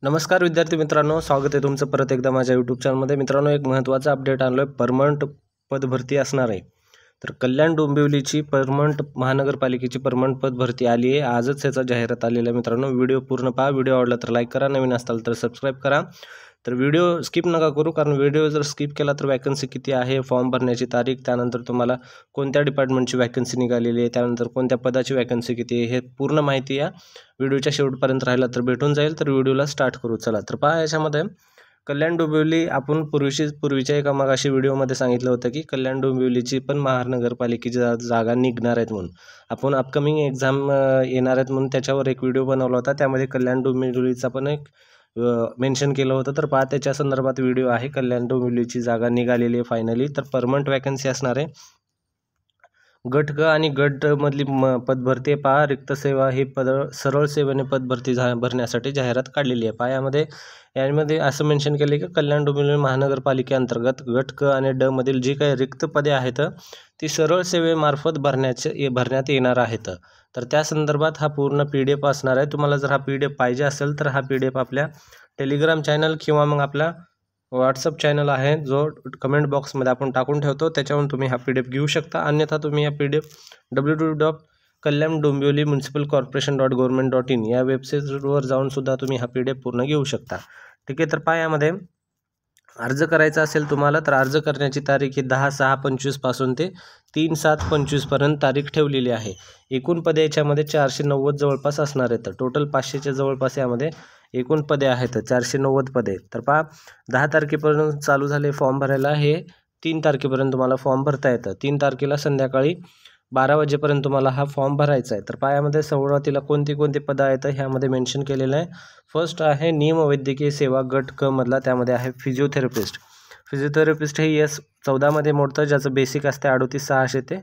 नमस्कार विद्यार्थी मित्रांनो, स्वागत आहे तुमचं परत एकदा माझ्या यूट्यूब चॅनलमध्ये. मित्रांनो, एक महत्त्वाचा अपडेट आणलो आहे. परमनंट पदभरती असणार आहे. तर कल्याण डोंबिवलीची परमनंट महानगरपालिकेची परमनंट पदभरती आली आहे. आजच याचा जाहिरात आलेला आहे. मित्रांनो, व्हिडिओ पूर्ण पहा. व्हिडिओ आवडला तर लाईक करा, नवीन असाल तर सबस्क्राईब करा. तर व्हिडिओ स्किप नका करू, कारण व्हिडिओ जर स्किप केला तर वॅकन्सी किती आहे, फॉर्म भरण्याची तारीख, त्यानंतर तुम्हाला कोणत्या डिपार्टमेंटची वॅकन्सी निघालेली आहे, त्यानंतर कोणत्या पदाची वॅकन्सी किती आहे, हे पूर्ण माहिती या व्हिडिओच्या शेवटपर्यंत राहिला तर भेटून जाईल. तर व्हिडिओला स्टार्ट करू. चला तर पहा, याच्यामध्ये कल्याण डोंबिवली आपण पूर्वीच्या एका मागाशी व्हिडिओमध्ये सांगितलं होतं की कल्याण डोंबिवलीची पण महानगरपालिकेची जागा निघणार आहेत म्हणून. आपण अपकमिंग एक्झाम येणार आहेत म्हणून त्याच्यावर एक व्हिडिओ बनवला होता. त्यामध्ये कल्याण डोंबिवलीचा पण एक मेन्शन केलं होतं. तर पहा, त्याच्या संदर्भात व्हिडिओ आहे. कल्याण डोंबिवलीची जागा निघालेली आहे फायनली. तर परमनंट वॅकन्सी असणार आहे. गट ग आणि गट मधली पदभरती पहा. रिक्त सेवा ही सरळ सेवेने पदभरती भरण्यासाठी जाहिरात काढलेली आहे. पहा, यामध्ये असं मेन्शन केलं की कल्याण डोंबिवली महानगरपालिकेअंतर्गत गट क आणि ड मधील जी काही रिक्त पदे आहेत ती सरळ सेवेमार्फत भरण्यात येणार आहेत. तर त्या संदर्भात हा पूर्ण PDF असणार आहे. तुम्हाला जर हा PDF पाहिजे असेल तर हा PDF आपल्या टेलिग्राम चॅनल किंवा मग आपला व्हॉट्सअप चॅनल आहे, जो कमेंट बॉक्समध्ये आपण टाकून ठेवतो, त्याच्यावरून तुम्ही हा PDF घेऊ शकता. अन्यथा तुम्ही हा PDF www.kalyandombivli.municipalcorporation.government.in या वेबसाईटवर जाऊन सुद्धा तुम्ही हा PDF पूर्ण घेऊ शकता. ठीक आहे. तर पहा, यामध्ये अर्ज करायचा असेल तुम्हाला तर अर्ज करण्याची तारीख ही 10/6/25 पासून ते 3/7/25 पर्यंत तारीख ठेवलेली आहे. एकूण पदे याच्यामध्ये 490 जवळपास असणार आहेत. टोटल 500च्या जवळपास यामध्ये एकूण पदे आहेत, 490 पदे. तर पहा, 10 तारखेपर्यंत चालू झाले फॉर्म भरायला. हे 3 तारखेपर्यंत तुम्हाला फॉर्म भरता येतं. 3 तारखेला संध्याकाळी 12 वाजेपर्यंत तुम्हाला हा फॉर्म भरायचा आहे. तर पहा, यामध्ये सुरुवातीला कोणती पदं आहेत ह्यामध्ये मेन्शन केलेलं आहे. फर्स्ट आहे निमवैद्यकीय सेवा गट क मधला, त्यामध्ये आहे फिजिओथेरपिस्ट हे S14 मध्ये मोडतं, ज्याचं बेसिक असते 38,600 ते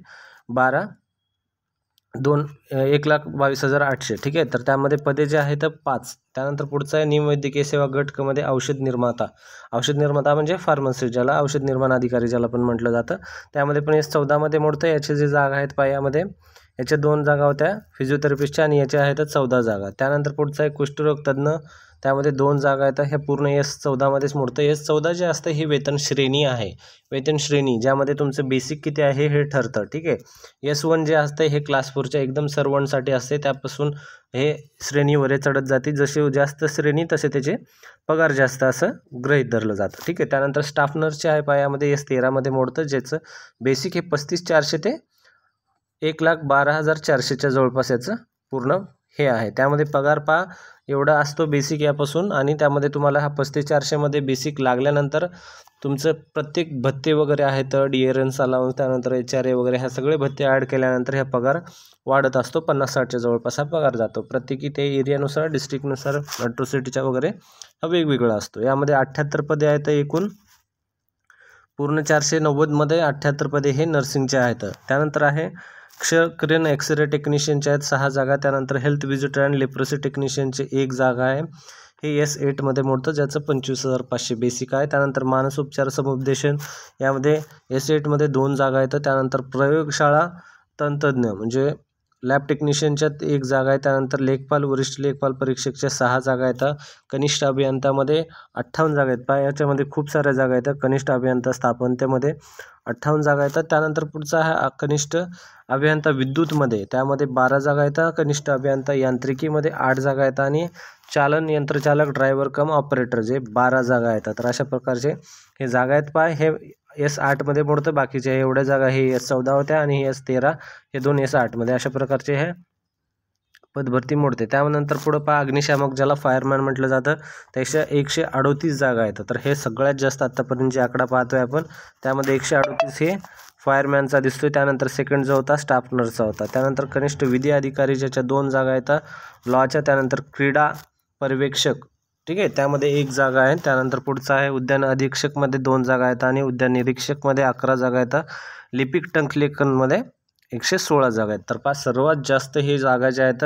1,22,800. ठीक आहे. तर त्यामध्ये पदे जे आहेत 5. त्यानंतर पुढचं आहे निमवैद्यकीय सेवा गट क मध्ये औषध निर्माता म्हणजे फार्मसी, ज्याला औषध निर्माण अधिकारी ज्याला पण म्हटलं जातं. त्यामध्ये पण S14 मध्ये मोडतं. याचे जे जागा आहेत पहा, यामध्ये याच्या 2 जागा होत्या फिजिओथेरपिस्टच्या आणि याच्या आहेत 14 जागा. त्यानंतर पुढचा आहे कुष्ठरोग तज्ज्ञ, त्यामध्ये 2 जागा आहेत. ह्या पूर्ण S14 मध्येच मोडतं. S14 जे असतं ही वेतन श्रेणी आहे. वेतन श्रेणी ज्यामध्ये तुमचं बेसिक किती आहे हे ठरतं. ठीक आहे. S1 जे असतं हे क्लास 4च्या एकदम सर्वांसाठी असते. त्यापासून हे श्रेणीवर चढत जाते. जसे जास्त श्रेणी तसे त्याचे पगार जास्त असं गृहीत धरलं जातं. ठीक आहे. त्यानंतर स्टाफ नर्सचे आहे पहा, यामध्ये S13 मध्ये मोडतं, ज्याचं बेसिक हे 35,400 ते 1,12,400च्या जवळपास याचं पूर्ण हे आहे. त्यामध्ये पगार पहा एवढा असतो बेसिक यापासून, आणि त्यामध्ये तुम्हाला हा 35,400 मध्ये बेसिक लागल्यानंतर तुमचं प्रत्येक भत्ते वगैरे आहेत, डिअरन्स अलाउन्स, त्यानंतर HRA वगैरे ह्या सगळे भत्ते ॲड केल्यानंतर हा पगार वाढत असतो. 50-60च्या जवळपास हा पगार जातो. प्रत्येकी ते एरियानुसार, डिस्ट्रिक्टनुसार, मेट्रो सिटीच्या वगैरे हा वेगवेगळा असतो. यामध्ये 78 पदे आहेत एकूण. पूर्ण 490 मध्ये 78 पदे हे नर्सिंगचे आहेत. त्यानंतर आहे क्षकिरण एक्सरे टेक्निशियनचे आहेत 6 जागा. त्यानंतर हेल्थ व्हिजिटर अँड लेप्रोसी टेक्निशियनचे 1 जागा आहे. हे S8 मध्ये मोडतं, ज्याचं 25,500 बेसिक आहे. त्यानंतर मानसोपचार समुपदेशन यामध्ये S8 मध्ये 2 जागा आहेत. त्यानंतर प्रयोगशाळा तंत्रज्ञ म्हणजे लॅब टेक्निशियनच्यात 1 जागा आहे. त्यानंतर लेखपाल, वरिष्ठ लेखपाल परीक्षकच्या 6 जागा आहेत. कनिष्ठ अभियंतामध्ये 58 जागा आहेत. पहा, याच्यामध्ये खूप साऱ्या जागा आहेत. कनिष्ठ अभियंता स्थापनतेमध्ये 58 जागा आहेत. त्यानंतर पुढचा हा कनिष्ठ अभियंता विद्युतमध्ये, त्यामध्ये 12 जागा आहेत. कनिष्ठ अभियंता यांत्रिकीमध्ये 8 जागा आहेत. आणि चालन यंत्रचालक ड्रायव्हर कम ऑपरेटर जे 12 जागा आहेत. तर अशा प्रकारचे हे जागा आहेत. पहा, हे S8 मध्ये मोडतं. बाकीचे एवढ्या जागा हे S14 होत्या आणि S13 हे 2 S8 मध्ये. अशा प्रकारचे हे पदभरती मोडते. त्यानंतर पुढं पहा, अग्निशामक ज्याला फायरमॅन म्हटलं जातं, त्याच्या 138 जागा आहेत. तर हे सगळ्यात जास्त आत्तापर्यंत जे आकडा पाहतोय आपण, त्यामध्ये 138 हे फायरमॅनचा दिसतोय. त्यानंतर सेकंड जो होता स्टाफ नर्सचा होता. त्यानंतर कनिष्ठ विधी अधिकारी ज्याच्या 2 जागा आहेत लॉच्या. त्यानंतर क्रीडा पर्यवेक्षक, ठीक आहे, त्यामध्ये 1 जागा आहे. त्यानंतर पुढचा आहे उद्यान अधीक्षकमध्ये 2 जागा आहेत आणि उद्यान निरीक्षकमध्ये 11 जागा आहेत. लिपिक टंकलेखनमध्ये 116 जागा आहेत. तर सर्वात जास्त हे जागा ज्या आहेत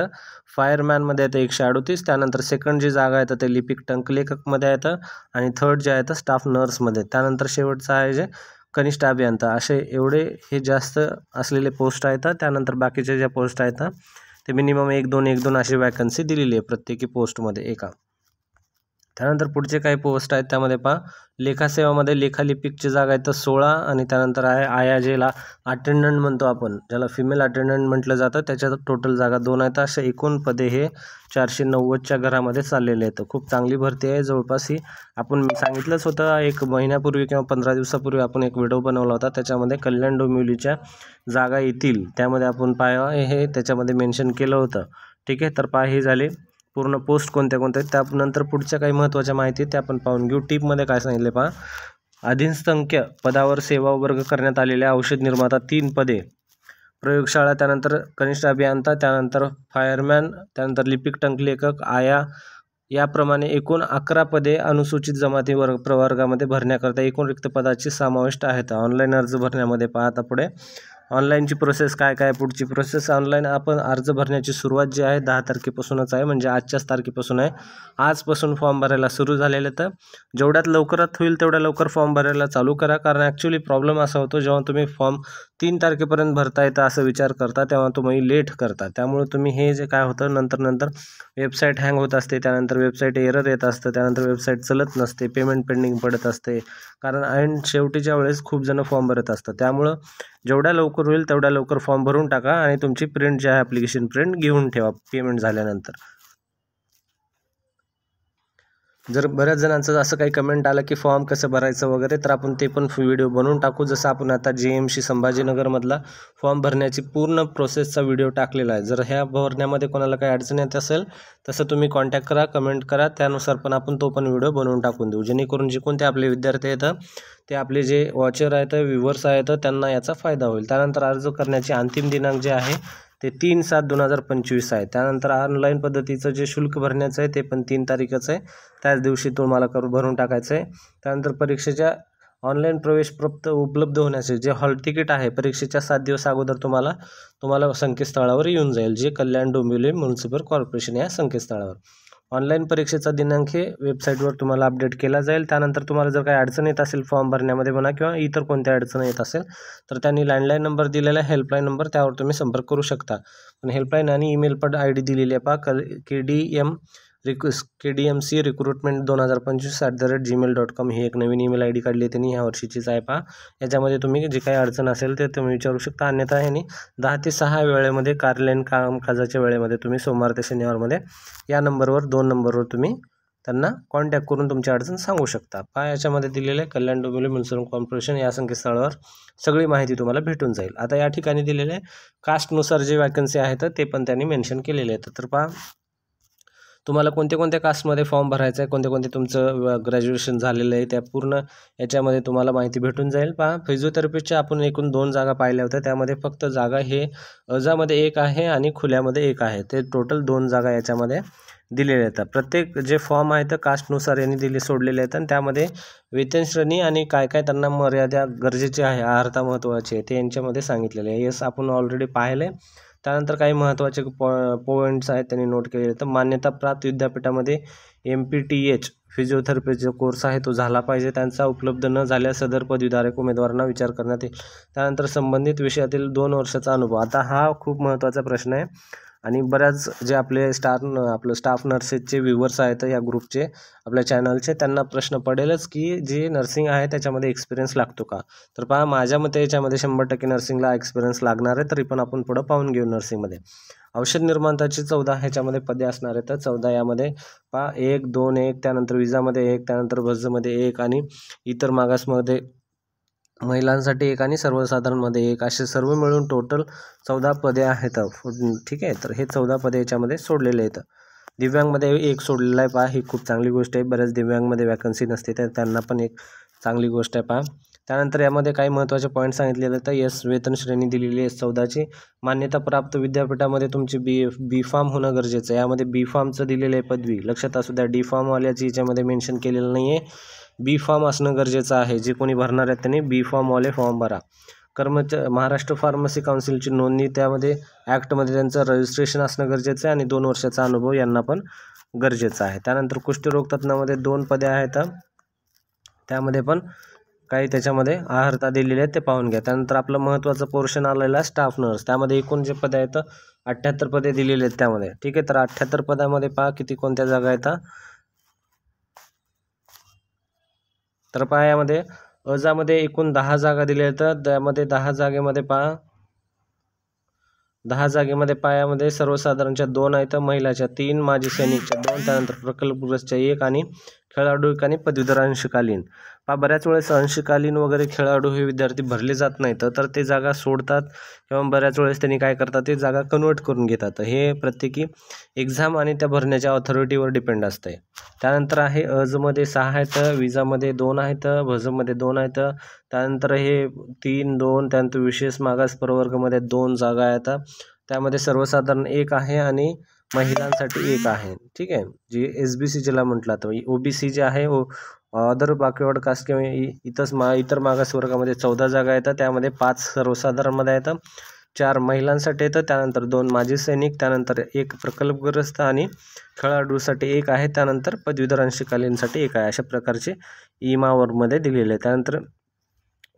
फायरमॅनमध्ये आहेत 138. त्यानंतर सेकंड जी जागा आहेत ते लिपिक टंकलेखकमध्ये आहेत आणि थर्ड जे आहेत स्टाफ नर्समध्ये. त्यानंतर शेवटचा आहे जे कनिष्ठ अभियंता. असे एवढे हे जास्त असलेले पोस्ट आहेत. त्यानंतर बाकीचे ज्या पोस्ट आहेत ते मिनिमम 1-2 अशी वॅकन्सी दिलेली आहे प्रत्येकी पोस्टमध्ये एका. त्यानंतर पुढचे काही पोस्ट आहेत त्यामध्ये पहा लेखासेवामध्ये लेखालिपिकची जागा आहे तर 16 आणि त्यानंतर आहे आया जेला अटेंडंट म्हणतो आपण, ज्याला फिमेल अटेंडंट म्हटलं जातं, त्याच्यात टोटल जागा 2 आहेत. अशा एकूण पदे हे 490च्या घरामध्ये चाललेले आहेत. खूप चांगली भरती आहे. जवळपास ही आपण सांगितलंच होतं एक महिन्यापूर्वी किंवा 15 दिवसापूर्वी आपण एक व्हिडिओ बनवला होता, त्याच्यामध्ये कल्याण डोंबिवलीच्या जागा येतील त्यामध्ये आपण पाहा हे त्याच्यामध्ये मेन्शन केलं होतं. ठीक आहे, तर पहा हे झाले पूर्ण पोस्ट कोणत्या कोणत्या. त्यानंतर पुढच्या काही महत्त्वाच्या माहिती ते आपण पाहून घेऊ. टिपमध्ये काय सांगितले पहा, अधिसंख्य पदावर सेवा वर्ग करण्यात आलेल्या औषध निर्माता 3 पदे, प्रयोगशाळा, त्यानंतर कनिष्ठ अभियंता, त्यानंतर फायरमॅन, त्यानंतर लिपिक टंकलेखक, आया, याप्रमाणे एकूण 11 पदे अनुसूचित जमाती प्रवर्गामध्ये भरण्याकरता एकूण रिक्त पदाची समाविष्ट आहेत. ऑनलाईन अर्ज भरण्यामध्ये पहा आता पुढे ऑनलाईनची प्रोसेस काय काय पुढची प्रोसेस. ऑनलाईन आपण अर्ज भरण्याची सुरुवात जी आहे 10 तारखेपासूनच आहे, म्हणजे आजच्याच तारखेपासून आहे. आजपासून फॉर्म भरायला सुरू झालेले, तर जेवढ्यात लवकरात होईल तेवढ्या लवकर फॉर्म भरायला चालू करा. कारण ॲक्च्युली प्रॉब्लेम असा होतो जेव्हा तुम्ही फॉर्म 3 तारखेपर्यंत भरता येतं असं विचार करता तेव्हा तुम्ही लेट करता. त्यामुळे तुम्ही हे जे काय होतं नंतर वेबसाईट हँग होत असते, त्यानंतर वेबसाईट एरर येत असतं, त्यानंतर वेबसाईट चलत नसते, पेमेंट पेंडिंग पडत असते. कारण ऐन शेवटीच्या वेळेस खूप जण फॉर्म भरत असतात. त्यामुळं जेवढ्या लवकर होईल तेवढ्या लवकर फॉर्म भरून टाका आणि तुमची प्रिंट जी आहे ॲप्लिकेशन प्रिंट घेऊन ठेवा पेमेंट झाल्यानंतर. जर बऱ्याच जणांचं असं काही कमेंट आलं की फॉर्म कसं भरायचं वगैरे, तर आपण ते पण व्हिडिओ बनवून टाकू. जसं आपण आता JMC संभाजीनगरमधला फॉर्म भरण्याची पूर्ण प्रोसेसचा व्हिडिओ टाकलेला आहे. जर ह्या भरण्यामध्ये कोणाला काही अडचण येत असेल तसं तुम्ही कॉन्टॅक्ट करा, कमेंट करा, त्यानुसार पण आपण तो पण व्हिडिओ बनवून टाकून देऊ, जेणेकरून जे कोणते आपले विद्यार्थी आहेत ते आपले जे वॉचर आहेत व्ह्यूवर्स आहेत त्यांना याचा फायदा होईल. त्यानंतर अर्ज करण्याची अंतिम दिनांक जे आहे ते 3/7/2025 आहे. त्यानंतर ऑनलाईन पद्धतीचं जे शुल्क भरण्याचं आहे ते पण 3 तारीखच आहे, त्याच दिवशी तुम्हाला भरून टाकायचं आहे. त्यानंतर परीक्षेच्या ऑनलाईन प्रवेश उपलब्ध होण्याचे जे हॉल तिकीट आहे परीक्षेच्या 7 दिवस अगोदर तुम्हाला संकेतस्थळावर येऊन जाईल, जे कल्याण डोंबिवली म्युनिसिपल कॉर्पोरेशन या संकेतस्थळावर. ऑनलाईन परीक्षेचा दिनांक हे वेबसाईटवर तुम्हाला अपडेट केला जाईल. त्यानंतर तुम्हाला जर काही अडचण येत असेल फॉर्म भरण्यामध्ये म्हणा किंवा इतर कोणत्या अडचण येत असेल तर त्यांनी लँडलाईन नंबर दिलेला आहे, हेल्पलाईन नंबर, त्यावर तुम्ही संपर्क करू शकता. पण हेल्पलाईन आणि ईमेल पण ID दिलेली आहे पहा, KDMC रिक्रुटमेंट 2025 ही एक नवीन ईमेल ID काढली आहे त्यांनी, ह्या वर्षीचीच आहे पहा. याच्यामध्ये तुम्ही जे काही अडचण असेल ते तुम्ही विचारू शकता. अन्यथा ह्यांनी 10 ते 6 वेळेमध्ये कार्यालयीन कामकाजाच्या वेळेमध्ये तुम्ही सोमवार ते शनिवारमध्ये या नंबरवर 2 नंबरवर तुम्ही त्यांना कॉन्टॅक्ट करून तुमची अडचण सांगू शकता. पहा याच्यामध्ये दिलेले कल्याण डोंबिवली म्युनिसिपल कॉर्पोरेशन या संकेतस्थळावर सगळी माहिती तुम्हाला भेटून जाईल. आता या ठिकाणी दिलेले कास्टनुसार जे वॅकन्सी आहेत ते पण त्यांनी मेन्शन केलेले आहेत. तर पहा तुम्हाला कोणत्या कास्टमध्ये फॉर्म भरायचा आहे, कोणते तुमचं ग्रॅज्युएशन झालेलं आहे, त्या पूर्ण याच्यामध्ये तुम्हाला माहिती भेटून जाईल. पहा फिजिओथेरपिस्टच्या आपण एकूण 2 जागा पाहिल्या होत्या, त्यामध्ये फक्त जागा हे अजामध्ये 1 आहे आणि खुल्यामध्ये 1 आहे, ते टोटल 2 जागा याच्यामध्ये दिलेल्या आहेत. प्रत्येक जे फॉर्म आहेत कास्टनुसार यांनी सोडलेले आहेत आणि त्यामध्ये वेतन श्रेणी आणि काय त्यांना मर्यादा गरजेची आहे, अर्हता महत्त्वाची आहे ते यांच्यामध्ये सांगितलेले आहे. यस आपण ऑलरेडी पाहिले. त्यानंतर काही महत्त्वाचे पॉईंट्स आहेत त्यांनी नोट केलेले. तर मान्यताप्राप्त विद्यापीठामध्ये MPTH फिजिओथेरपीचा कोर्स आहे तो झाला पाहिजे, त्यांचा उपलब्ध न झाल्यास सदर पदवीधारक उमेदवारांना विचार करण्यात येईल. त्यानंतर संबंधित विषयातील 2 वर्षाचा अनुभव. आता हा खूप महत्त्वाचा प्रश्न आहे आणि बऱ्याच जे आपले स्टाफ नर्सेसचे व्ह्यूवर्स आहेत या ग्रुपचे आपल्या चॅनलचे, त्यांना प्रश्न पडेलच की जे नर्सिंग आहे त्याच्यामध्ये एक्सपिरियन्स लागतो का. तर पहा माझ्या मते याच्यामध्ये 100% नर्सिंगला एक्सपिरियन्स लागणार आहे, तरी पण आपण पुढं पाहून घेऊ. नर्सिंगमध्ये औषध निर्माताची 14 ह्याच्यामध्ये पदे असणार आहेत. तर 14 यामध्ये पहा 1, 2, 1, त्यानंतर विजामध्ये 1, त्यानंतर भजमध्ये 1 आणि इतर मागासमध्ये महिलांसाठी 1 आणि सर्वसाधारणमध्ये 1, असे सर्व मिळून टोटल 14 पदे आहेत. ठीक आहे, तर हे 14 पदे याच्यामध्ये सोडलेले आहेत. दिव्यांगमध्ये 1 सोडलेला आहे पहा, ही खूप चांगली गोष्ट आहे. बऱ्याच दिव्यांगमध्ये वॅकन्सी नसते तर त्यांना पण एक चांगली गोष्ट आहे पहा. त्यानंतर यामध्ये काही महत्त्वाचे पॉईंट सांगितलेले तर यस वेतन श्रेणी दिलेली आहे 14ची. मान्यताप्राप्त विद्यापीठामध्ये तुमची बी फार्म होणं गरजेचं आहे. यामध्ये बी फार्मचं दिलेलं आहे पदवी, लक्षात असू द्या. डी फार्मवाल्याची याच्यामध्ये मेन्शन केलेलं नाही आहे, बी फार्म असणं गरजेचं आहे. जे कोणी भरणार आहेत त्यांनी बी फार्मवाले फॉर्म भरा. महाराष्ट्र फार्मसी काउन्सिलची नोंदणी, त्यामध्ये ॲक्टमध्ये त्यांचं रजिस्ट्रेशन असणं गरजेचं आहे आणि 2 वर्षाचा अनुभव यांना पण गरजेचा आहे. त्यानंतर कुष्ठरोग तज्ज्ञामध्ये 2 पदे आहेत, त्यामध्ये पण काही त्याच्यामध्ये अर्हता दिलेली आहेत ते पाहून घ्या. त्यानंतर आपलं महत्त्वाचं पोर्शन आलेलं आहे स्टाफ नर्स, त्यामध्ये एकूण जे पदे आहेत 78 पदे दिलेली आहेत त्यामध्ये. ठीक आहे, तर 78 पदामध्ये पहा किती कोणत्या जागा आहेत. तर पहा यामध्ये अजामध्ये एकूण 10 जागा दिल्या आहेत. त्यामध्ये 10 जागेमध्ये पहा 10 जागेमध्ये पायामध्ये सर्वसाधारणच्या 2 आहेत, महिलाच्या 3, माजी सैनिकच्या 2, त्यानंतर प्रकल्पग्रस्तच्या 1 आणि खेळाडू आणि पदवीधर अंशकालीन. पहा बऱ्याच वेळेस अंशकालीन वगैरे खेळाडू हे विद्यार्थी भरले जात नाहीत, तर ते जागा सोडतात किंवा बऱ्याच वेळेस त्यांनी काय करतात ते जागा कन्वर्ट करून घेतात. हे प्रत्येकी एक्झाम आणि त्या भरण्याच्या ऑथॉरिटीवर डिपेंड असते. त्यानंतर आहे अजमध्ये 6 आहेत, विजामध्ये 2 आहेत, भजमध्ये 2 आहेत, त्यानंतर हे 3, 2, त्यानंतर विशेष मागास प्रवर्गामध्ये 2 जागा आहेत. त्यामध्ये सर्वसाधारण 1 आहे आणि महिलांसाठी 1 आहे. ठीक आहे, जी SBC ज्याला म्हटलं तर OBC जे आहे अदर बॅकवर्ड कास्ट किंवा इतर मागास वर्गामध्ये 14 जागा आहेत. त्यामध्ये 5 सर्वसाधारणमध्ये आहेत, 4 महिलांसाठी येतं, त्यानंतर 2 माजी सैनिक, त्यानंतर 1 प्रकल्पग्रस्त आणि खेळाडूसाठी 1 आहे, त्यानंतर पदवीधर अंशकालीनसाठी 1 आहे. अशा प्रकारचे इमावरमध्ये दिलेले आहे. त्यानंतर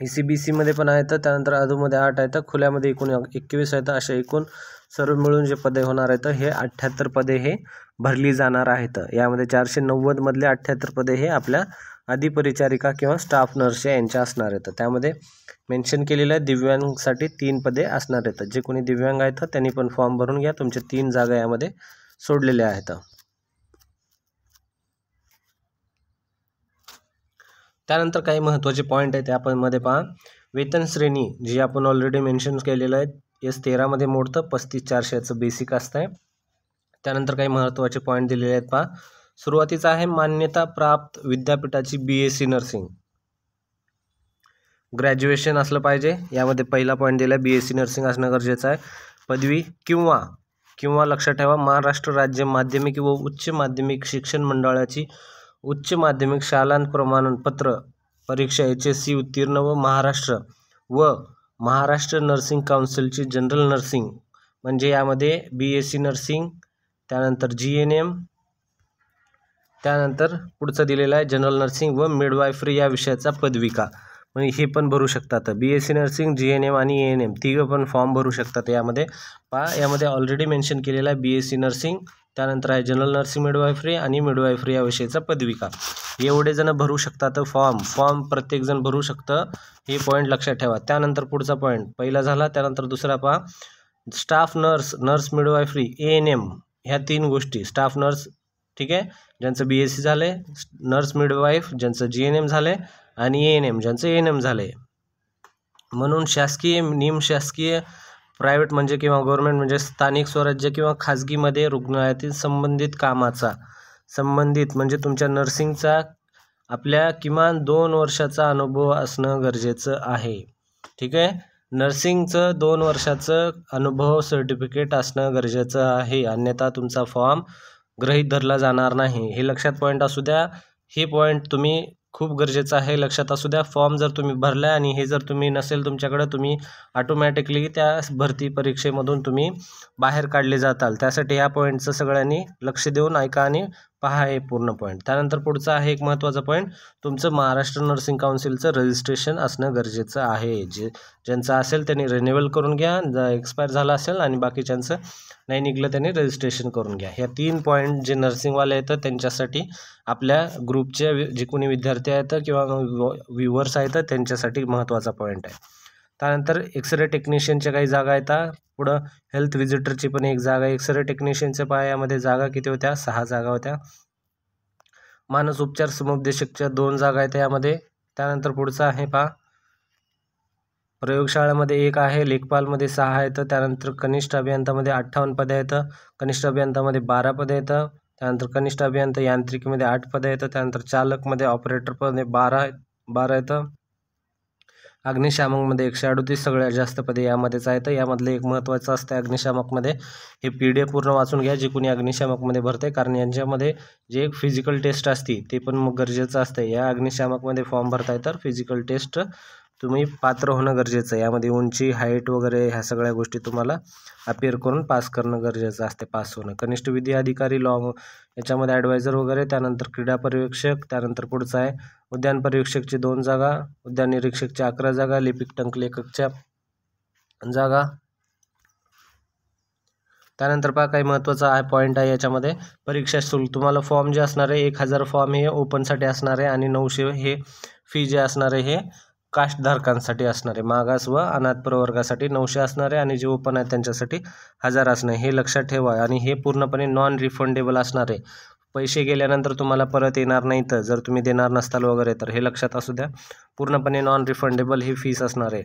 ECBC मध्ये पण आहेत, त्यानंतर अधूमध्ये 8 आहेत, खुल्यामध्ये एकूण 21 आहेत. अशा एकूण सर्व मिळून जे पदे होणार आहेत हे 78 पदे हे भरली जाणार आहेत. यामध्ये 490 मधले 78 पदे हे आपल्या अधिपरिचारिका किंवा स्टाफ नर्स यांच्या असणार आहेत. त्यामध्ये मेन्शन केलेलं आहे दिव्यांगसाठी 3 पदे असणार आहेत. जे कोणी दिव्यांग आहेत त्यांनी पण फॉर्म भरून घ्या, तुमचे 3 जागा यामध्ये सोडलेल्या आहेत. त्यानंतर काही महत्त्वाचे पॉईंट आहेत आपण मध्ये पहा. वेतन श्रेणी जी आपण ऑलरेडी मेन्शन केलेलं आहे, S13 मध्ये मोडतं, 35,400 बेसिक असतं आहे. त्यानंतर काही महत्त्वाचे पॉईंट दिलेले आहेत पहा. सुरुवातीचा आहे मान्यता प्राप्त विद्यापीठाची BSc नर्सिंग ग्रॅज्युएशन असलं पाहिजे. यामध्ये पहिला पॉईंट दिला आहे BSc नर्सिंग असणं गरजेचं आहे. पदवी किंवा लक्षात ठेवा महाराष्ट्र राज्य माध्यमिक व उच्च माध्यमिक शिक्षण मंडळाची उच्च माध्यमिक शालांत प्रमाणपत्र परीक्षा HSC उत्तीर्ण व महाराष्ट्र नर्सिंग काउन्सिलची जनरल नर्सिंग म्हणजे यामध्ये BSc नर्सिंग, त्यानंतर GNM, त्यानंतर पुढचं दिलेलं आहे जनरल नर्सिंग व मिडवायफरी या विषयाचा पदविका, म्हणजे हे पण भरू शकतात. BSc नर्सिंग, GNM आणि ANM तिघं पण फॉर्म भरू शकतात. यामध्ये पहा यामध्ये ऑलरेडी मेन्शन केलेलं आहे BSc नर्सिंग, त्यानंतर आहे जनरल नर्सिंग मिडवायफरी आणि मिडवायफरी या विषयाचा पदविका. एवढे जण भरू शकतात फॉर्म प्रत्येकजण भरू शकतं, हे पॉईंट लक्षात ठेवा. त्यानंतर पुढचा पॉईंट पहिला झाला, त्यानंतर दुसरा पहा स्टाफ नर्स मिडवायफरी ANM ह्या 3 गोष्टी. स्टाफ नर्स ठीक आहे ज्यांचं BSc झाले, नर्स मिडवाईफ ज्यांचं GNM झाले आणि ANM ज्यांचं ANM झाले. म्हणून शासकीय, निमशासकीय, प्रायव्हेट म्हणजे किंवा गव्हर्नमेंट म्हणजे स्थानिक स्वराज्य किंवा खाजगीमध्ये रुग्णालयातील संबंधित म्हणजे तुमच्या नर्सिंगचा आपल्या किमान 2 वर्षाचा अनुभव असणं गरजेचं आहे. ठीक आहे, नर्सिंगचं 2 वर्षाचं अनुभव सर्टिफिकेट असणं गरजेचं आहे, अन्यथा तुमचा फॉर्म गृहीत धरला जाणार नाही. हे लक्षात पॉईंट असू द्या, हे पॉईंट तुम्ही खूप गरजेचं आहे लक्षात असू द्या. फॉर्म जर तुम्ही भरला आणि हे जर तुम्ही नसेल तुमच्याकडं, तुम्ही ऑटोमॅटिकली त्या भरती परीक्षेमधून तुम्ही बाहेर काढले जाताल. त्यासाठी या पॉईंटचं सगळ्यांनी लक्ष देऊन ऐका आणि पहा हे पूर्ण पॉईंट. त्यानंतर पुढचा आहे एक महत्त्वाचा पॉईंट, तुमचं महाराष्ट्र नर्सिंग काउन्सिलचं रजिस्ट्रेशन असणं गरजेचं आहे. ज्यांचं असेल त्यांनी रिन्युअल करून घ्या, एक्सपायर झाला असेल, आणि बाकीच्यांचं नाही निघलं त्यांनी रजिस्ट्रेशन करून घ्या. ह्या 3 पॉईंट जे नर्सिंगवाले आहेत त्यांच्यासाठी, आपल्या ग्रुपचे जे कोणी विद्यार्थी आहेत किंवा व्ह्युअर्स आहेत त्यांच्यासाठी महत्त्वाचा पॉईंट आहे. त्यानंतर एक्सरे टेक्निशियनच्या काही जागा आहेत. पुढं हेल्थ व्हिजिटरची पण 1 जागा. एक्सरे टेक्निशियनच्या पायामध्ये जागा किती होत्या? 6 जागा होत्या. मानस उपचार समुपदेशकच्या 2 जागा आहेत यामध्ये. त्यानंतर पुढचा आहे पहा प्रयोगशाळेमध्ये 1 आहे, लेखपालमध्ये 6 आहेत. त्यानंतर कनिष्ठ अभियंतामध्ये 58 पदे आहेत, कनिष्ठ अभियंतामध्ये 12 पदे आहेत. त्यानंतर कनिष्ठ अभियंता यांत्रिकीमध्ये 8 पदे आहेत. त्यानंतर चालकमध्ये ऑपरेटरमध्ये 12 आहेत. अग्निशामकमध्ये 138 सगळ्यात जास्त पदे यामध्येच आहेत. यामधलं एक महत्त्वाचं असतं अग्निशामकमध्ये, हे PDF पूर्ण वाचून घ्या जे कोणी अग्निशामकमध्ये भरते, कारण यांच्यामध्ये जे एक फिजिकल टेस्ट असते ते पण मग गरजेचं असतं. या अग्निशामकमध्ये फॉर्म भरताय तर फिजिकल टेस्ट तुम्ही पात्र होणं गरजेचं आहे. यामध्ये उंची, हाईट वगैरे ह्या सगळ्या गोष्टी तुम्हाला अपिअर करून पास करणं गरजेचं असते, पास होणं. कनिष्ठ विधी अधिकारी याच्यामध्ये ॲडवायझर वगैरे. त्यानंतर क्रीडा पर्यवेक्षक. त्यानंतर पुढचं आहे उद्यान पर्यवेक्षकची 2 जागा, उद्यान निरीक्षकच्या 11 जागा, लिपिक टंक लेखकच्या जागा. त्यानंतर पहा काही महत्त्वाचा पॉईंट आहे याच्यामध्ये, परीक्षा शुल्क. तुम्हाला फॉर्म जे असणार आहे 1000 फॉर्म हे ओपनसाठी असणार आहे आणि 900 हे फी जे असणार आहे हे कास्टधारकांसाठी असणार आहे, मागास व अनाथ प्रवर्गासाठी 900 असणार आहे आणि जे ओपन आहेत त्यांच्यासाठी 1000 असणार आहे, हे लक्षात ठेवा. आणि हे पूर्णपणे नॉन रिफंडेबल असणार आहे, पैसे गेल्यानंतर तुम्हाला परत येणार नाही तर जर तुम्ही देणार नसताल वगैरे तर हे लक्षात असू द्या. पूर्णपणे नॉन रिफंडेबल ही फीस असणार आहे.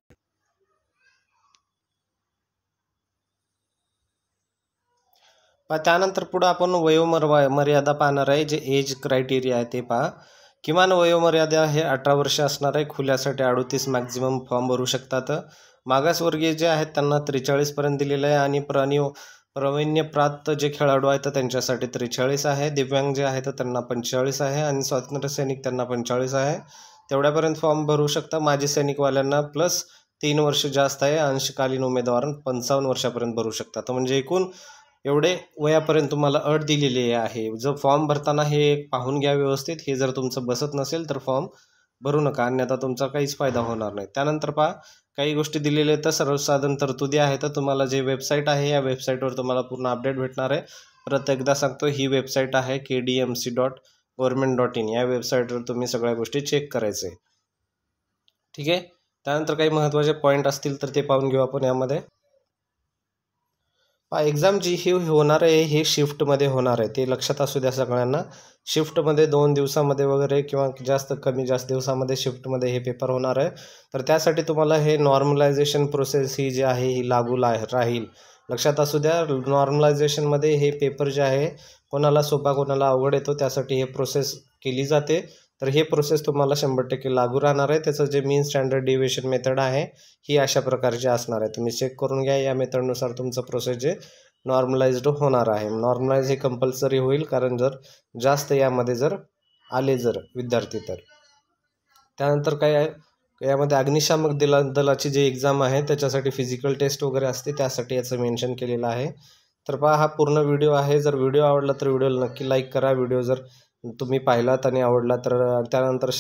त्यानंतर पुढं आपण वयोमर्यादा पाहणार आहे, जे एज क्रायटेरिया आहे ते पहा. किमान वयोमर्यादा हे 18 वर्ष असणार आहे. खुल्यासाठी 38 मॅक्झिमम फॉर्म भरू शकतात. मागासवर्गीय जे आहेत त्यांना 43 पर्यंत दिलेलं आहे आणि प्रवीण्यप्राप्त जे खेळाडू आहेत तर त्यांच्यासाठी 43 आहे. दिव्यांग जे आहेत त्यांना 45 आहे आणि स्वातंत्र्य सैनिक त्यांना 45 आहे. तेवढ्यापर्यंत फॉर्म भरू शकता. माजी सैनिकवाल्यांना प्लस 3 वर्ष जास्त आहे. अंशकालीन उमेदवार 55 वर्षापर्यंत भरू शकतात. म्हणजे एकूण एवढे वयापर्यंत तुम्हाला अट दिलेली आहे. जर फॉर्म भरताना हे पाहून घ्या व्यवस्थित. हे जर तुमचं बसत नसेल तर फॉर्म भरू नका, अन्यथा तुमचा काहीच फायदा होणार नाही. त्यानंतर पहा, काही गोष्टी दिलेल्या आहेत तर सर्वसाधारण तरतुदी आहेत. तर तुम्हाला जे वेबसाईट आहे या वेबसाईटवर तुम्हाला पूर्ण अपडेट भेटणार आहे. परत एकदा सांगतो, ही वेबसाईट आहे kdmc.government.in. या वेबसाईटवर तुम्ही सगळ्या गोष्टी चेक करायचे. ठीक आहे. त्यानंतर काही महत्त्वाचे पॉईंट असतील तर ते पाहून घेऊ आपण यामध्ये. एक्झाम जी ही होणार आहे हे शिफ्टमध्ये होणार आहे, ते लक्षात असू द्या सगळ्यांना. शिफ्टमध्ये 2 दिवसामध्ये वगैरे किंवा जास्त दिवसामध्ये शिफ्टमध्ये हे पेपर होणार आहे. तर त्यासाठी तुम्हाला हे नॉर्मलायझेशन प्रोसेस ही जी आहे ही लागू राहील. लक्षात असू द्या, नॉर्मलायझेशनमध्ये हे पेपर जे आहे कोणाला सोपा कोणाला अवघड येतो, त्यासाठी हे प्रोसेस केली जाते. तर हे प्रोसेस तुम्हाला 100% लागू राहणार आहे. त्याचं जे मीन स्टँडर्ड डिव्हिएशन मेथड आहे ही अशा प्रकारची असणार आहे. तुम्ही चेक करून घ्या, या मेथडनुसार तुमचं प्रोसेस जे नॉर्मलाइज्ड होणार आहे. नॉर्मलाइज हे कंपल्सरी होईल, कारण जर जास्त यामध्ये जर आले विद्यार्थी तर. त्यानंतर काय आहे, यामध्ये अग्निशामक दलाची जी एक्झाम आहे त्याच्यासाठी फिजिकल टेस्ट वगैरे असते, त्यासाठी याचं मेन्शन केलेलं आहे. तर पहा, हा पूर्ण व्हिडिओ आहे. जर व्हिडिओ आवडला तर व्हिडिओला नक्की लाईक करा. व्हिडिओ जर तुम्ही पाहिलात आणि आवडला तर त्यानंतर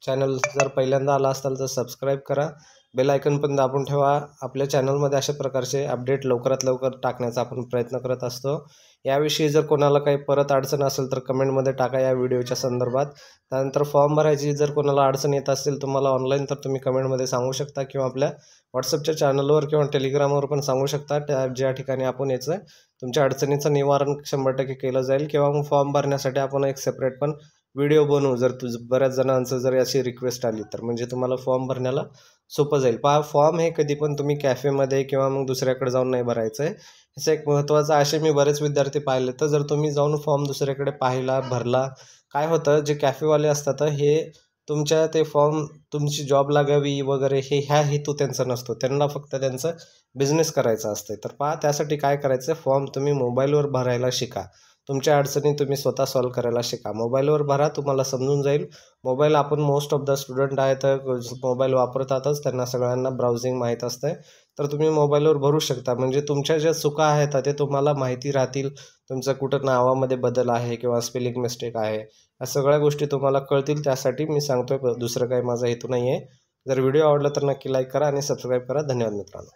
चॅनल जर पहिल्यांदा आला असाल तर सबस्क्राईब करा. बेल आयकन पण दाबून ठेवा. आपल्या चॅनलमध्ये अशा प्रकारचे अपडेट लवकरात लवकर टाकण्याचा आपण प्रयत्न करत असतो. याविषयी जर कोणाला काही परत अडचण असेल तर कमेंटमध्ये टाका या व्हिडिओच्या संदर्भात. त्यानंतर फॉर्म भरायची जर कोणाला अडचण येत असेल तुम्हाला ऑनलाईन, तर तुम्ही कमेंटमध्ये सांगू शकता किंवा आपल्या व्हॉट्सअपच्या चॅनलवर किंवा टेलिग्रामवर पण सांगू शकता. ज्या ठिकाणी आपण याचं तुमच्या अडचणीचं निवारण 100% केलं जाईल. किंवा मग फॉर्म भरण्यासाठी आपण एक सेपरेट पण व्हिडिओ बनवू, जर बऱ्याच जणांचं जर अशी रिक्वेस्ट आली तर, म्हणजे तुम्हाला फॉर्म भरण्याला सोपं जाईल. पहा, फॉर्म हे कधी पण तुम्ही कॅफेमध्ये किंवा मग दुसऱ्याकडे जाऊन नाही भरायचं आहे. ह्याचं एक महत्त्वाचं, असे मी बरेच विद्यार्थी पाहिले, तर जर तुम्ही जाऊन फॉर्म दुसऱ्याकडे पाहिला भरला, काय होतं, जे कॅफेवाले असतात हे तुमच्या ते फॉर्म तुमची जॉब लागावी वगैरे ह्या हेतू त्यांचा नसतो. त्यांना फक्त त्यांचं बिझनेस करायचा असते. तर पहा, त्यासाठी काय करायचं, फॉर्म तुम्ही मोबाईलवर भरायला शिका. तुमच्या अडचणी तुम्ही स्वतः सॉल्व्ह करायला शिका. मोबाईलवर भरा, तुम्हाला समजून जाईल. मोबाईल, आपण मोस्ट ऑफ द स्टुडंट आहेत मोबाईल वापरतातच, त्यांना सगळ्यांना ब्राउझिंग माहीत असते. तर तुम्ही मोबाईलवर भरू शकता. म्हणजे तुमच्या ज्या चुका आहेत ते तुम्हाला माहिती राहतील. तुमचं कुठं नावामध्ये बदल आहे किंवा स्पेलिंग मिस्टेक आहे, या सगळ्या गोष्टी तुम्हाला कळतील. त्यासाठी मी सांगतोय, दुसरं काही माझा हेतू नाही आहे. जर व्हिडिओ आवडला तर नक्की लाईक करा आणि सबस्क्राईब करा. धन्यवाद मित्रांनो.